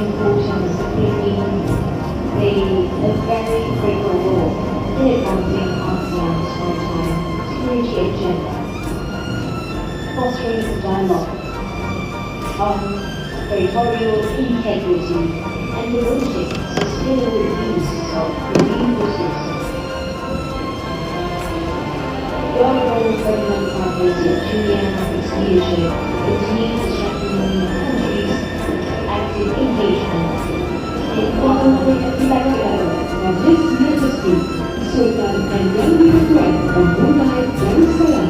importance of playing a very critical role in advancing ASEAN's maritime security agenda, fostering dialogue on territorial integrity and promoting sustainable use of marine resources. The Honourable Ferdinand is 2 years of its leadership continues to strengthen the country's active engagement in His Majesty Sultan Anwar of Brunei Darussalam.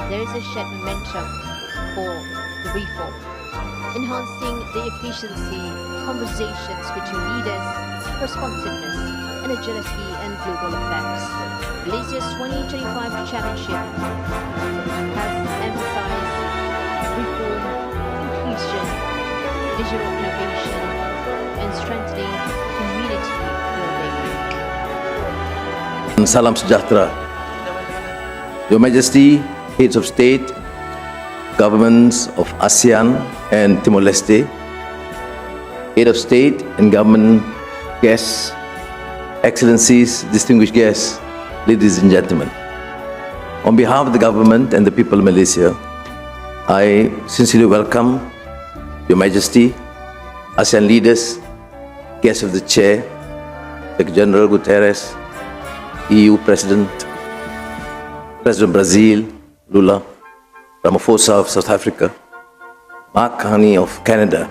There is a shared momentum for the reform, enhancing the efficiency, conversations between leaders, responsiveness and agility and global affairs. Malaysia's 2025 Chairmanship has emphasized reform, inclusion, digital innovation and strengthening community building. Salam sejahtera. Your Majesty, Heads of State, Governments of ASEAN and Timor-Leste, Head of State and Government guests, Excellencies, distinguished guests, ladies and gentlemen. On behalf of the government and the people of Malaysia, I sincerely welcome Your Majesty, ASEAN leaders, guests of the Chair, Secretary General Guterres, EU President Brazil, Lula, Ramaphosa of South Africa, Mark Carney of Canada,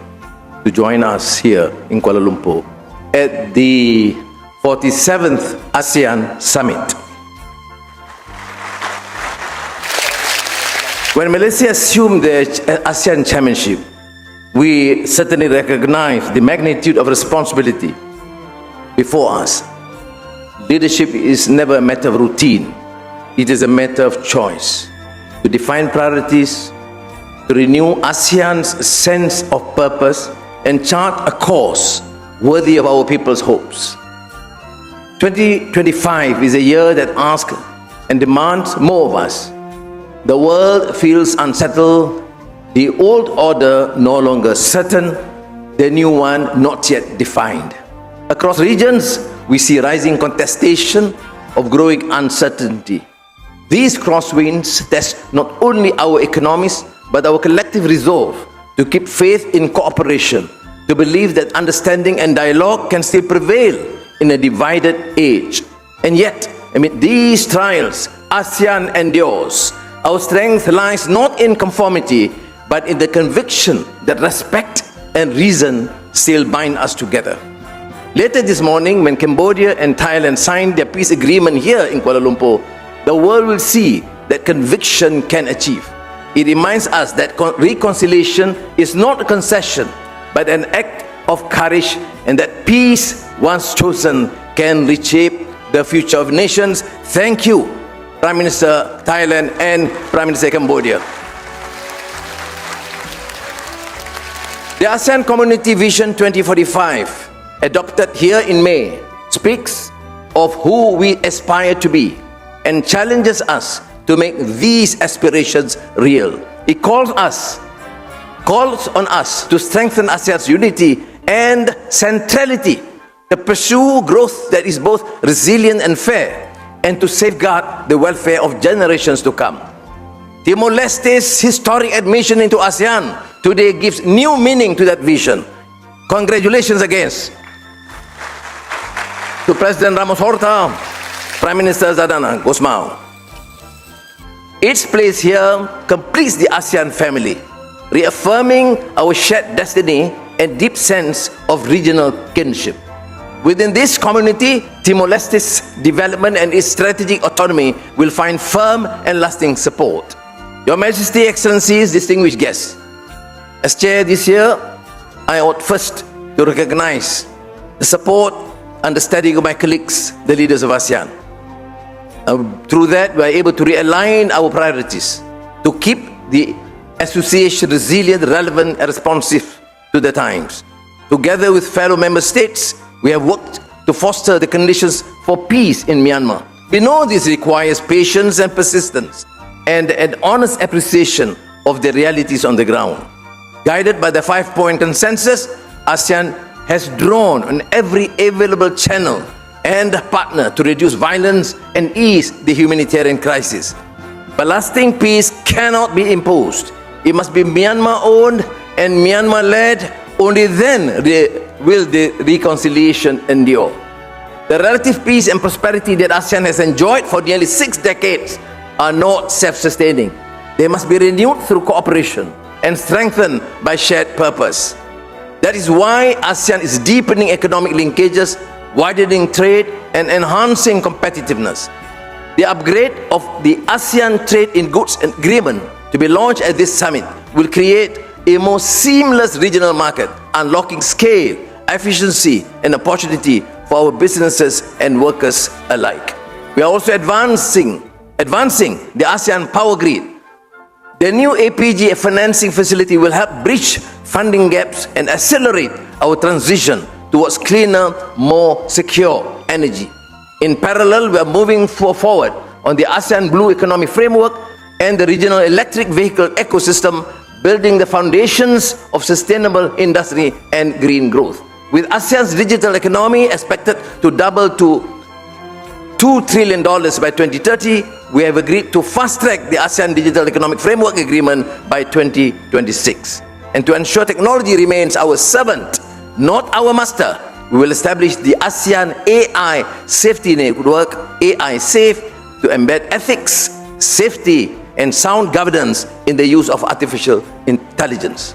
to join us here in Kuala Lumpur at the 47th ASEAN Summit. When Malaysia assumed the ASEAN Chairmanship, we certainly recognize the magnitude of responsibility before us. Leadership is never a matter of routine. It is a matter of choice to define priorities, to renew ASEAN's sense of purpose and chart a course worthy of our people's hopes. 2025 is a year that asks and demands more of us. The world feels unsettled, the old order no longer certain, the new one not yet defined. Across regions, we see rising contestation of growing uncertainty. These crosswinds test not only our economies, but our collective resolve to keep faith in cooperation, to believe that understanding and dialogue can still prevail in a divided age. And yet, amid these trials, ASEAN endures. Our strength lies not in conformity, but in the conviction that respect and reason still bind us together. Later this morning, when Cambodia and Thailand signed their peace agreement here in Kuala Lumpur, the world will see that conviction can achieve. It reminds us that reconciliation is not a concession, but an act of courage, and that peace, once chosen, can reshape the future of nations. Thank you, Prime Minister Thailand and Prime Minister Cambodia. The ASEAN Community Vision 2045, adopted here in May, speaks of who we aspire to be and challenges us to make these aspirations real. It calls on us to strengthen ASEAN's unity and centrality, to pursue growth that is both resilient and fair, and to safeguard the welfare of generations to come. Timor-Leste's historic admission into ASEAN today gives new meaning to that vision. Congratulations again to President Ramos Horta, Prime Minister Zadana Gosmao. Its place here completes the ASEAN family, reaffirming our shared destiny and deep sense of regional kinship. Within this community, Timor-Leste's development and its strategic autonomy will find firm and lasting support. Your Majesty, Excellencies, distinguished guests, as Chair this year, I ought first to recognize the support, understanding of my colleagues, the leaders of ASEAN. Through that, we are able to realign our priorities to keep the association resilient, relevant, and responsive to the times. Together with fellow member states, we have worked to foster the conditions for peace in Myanmar. We know this requires patience and persistence and an honest appreciation of the realities on the ground. Guided by the 5-point consensus, ASEAN has drawn on every available channel and partner to reduce violence and ease the humanitarian crisis. But lasting peace cannot be imposed. It must be Myanmar-owned and Myanmar-led. Only then will the reconciliation endure. The relative peace and prosperity that ASEAN has enjoyed for nearly 6 decades are not self-sustaining. They must be renewed through cooperation and strengthened by shared purpose. That is why ASEAN is deepening economic linkages, widening trade, and enhancing competitiveness. The upgrade of the ASEAN Trade in Goods Agreement to be launched at this summit will create a more seamless regional market, unlocking scale, efficiency, and opportunity for our businesses and workers alike. We are also advancing the ASEAN Power Grid. The new APG financing facility will help bridge funding gaps and accelerate our transition towards cleaner, more secure energy. In parallel, we are moving forward on the ASEAN Blue Economic Framework and the regional electric vehicle ecosystem, building the foundations of sustainable industry and green growth. With ASEAN's digital economy expected to double to $2 trillion by 2030, we have agreed to fast-track the ASEAN Digital Economic Framework Agreement by 2026. And to ensure technology remains our servant, not our master, we will establish the ASEAN AI Safety Network, AI Safe, to embed ethics, safety, and sound governance in the use of artificial intelligence.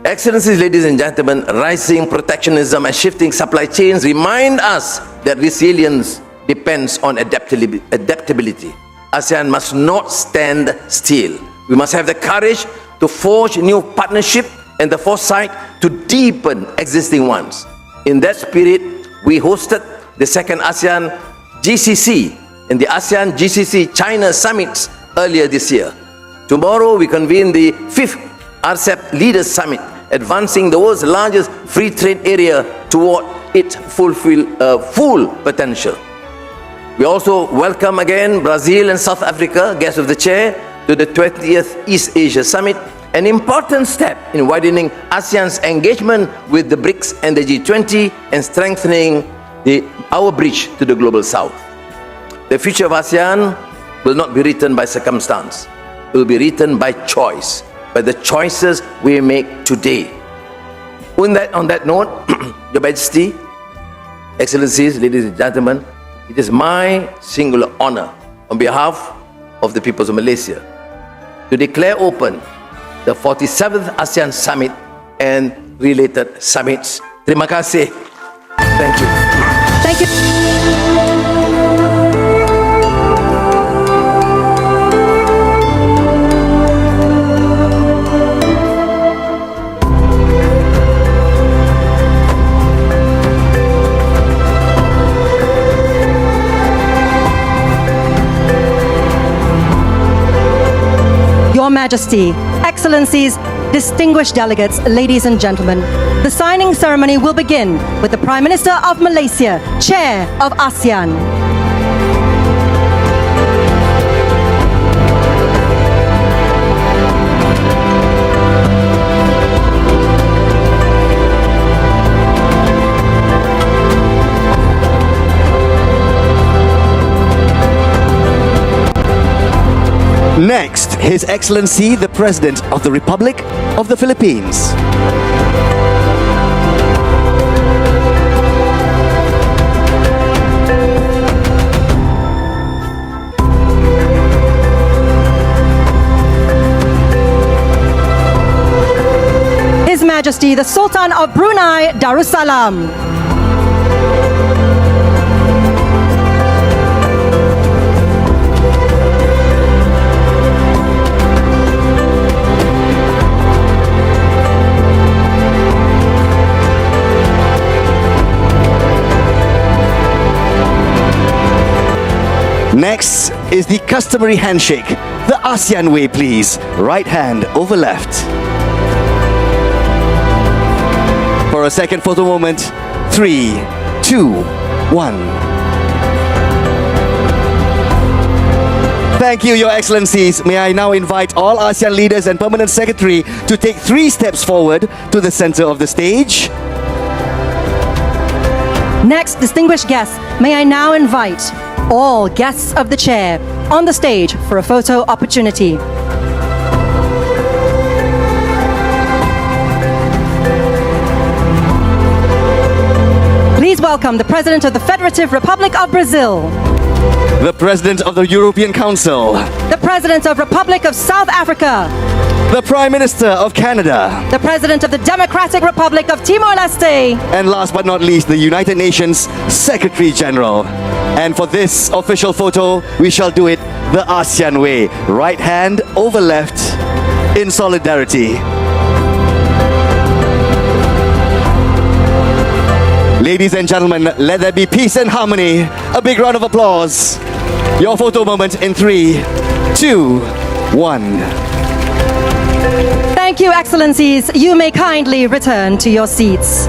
Excellencies, ladies and gentlemen, rising protectionism and shifting supply chains remind us that resilience depends on adaptability. ASEAN must not stand still. We must have the courage to forge new partnerships and the foresight to deepen existing ones. In that spirit, we hosted the second ASEAN GCC and the ASEAN GCC China Summits earlier this year. Tomorrow, we convene the 5th RCEP Leaders Summit, advancing the world's largest free trade area toward its full potential. We also welcome again Brazil and South Africa, guests of the chair, to the 20th East Asia Summit, an important step in widening ASEAN's engagement with the BRICS and the G20 and strengthening our bridge to the global south. The future of ASEAN will not be written by circumstance. It will be written by choice, by the choices we make today. On that note, Your Majesty, Excellencies, ladies and gentlemen, it is my singular honor on behalf of the peoples of Malaysia to declare open the 47th ASEAN Summit and related summits. Terima kasih. Thank you. Thank you. Your Majesty, Excellencies, distinguished delegates, ladies and gentlemen, the signing ceremony will begin with the Prime Minister of Malaysia, Chair of ASEAN. Next, His Excellency, the President of the Republic of the Philippines. His Majesty, the Sultan of Brunei Darussalam. Next is the customary handshake, the ASEAN way, please. Right hand over left. For a second photo moment, 3, 2, 1. Thank you, Your Excellencies. May I now invite all ASEAN leaders and Permanent Secretary to take 3 steps forward to the center of the stage. Next, distinguished guests, may I now invite all guests of the chair on the stage for a photo opportunity. Please welcome the President of the Federative Republic of Brazil, The President of the European Council, the President of Republic of South Africa, the Prime Minister of Canada, the President of the Democratic Republic of Timor-Leste, and last but not least, the United Nations Secretary General. And for this official photo, we shall do it the ASEAN way. Right hand over left in solidarity. Ladies and gentlemen, let there be peace and harmony. A big round of applause. Your photo moment in 3, 2, 1. Thank you, Excellencies. You may kindly return to your seats.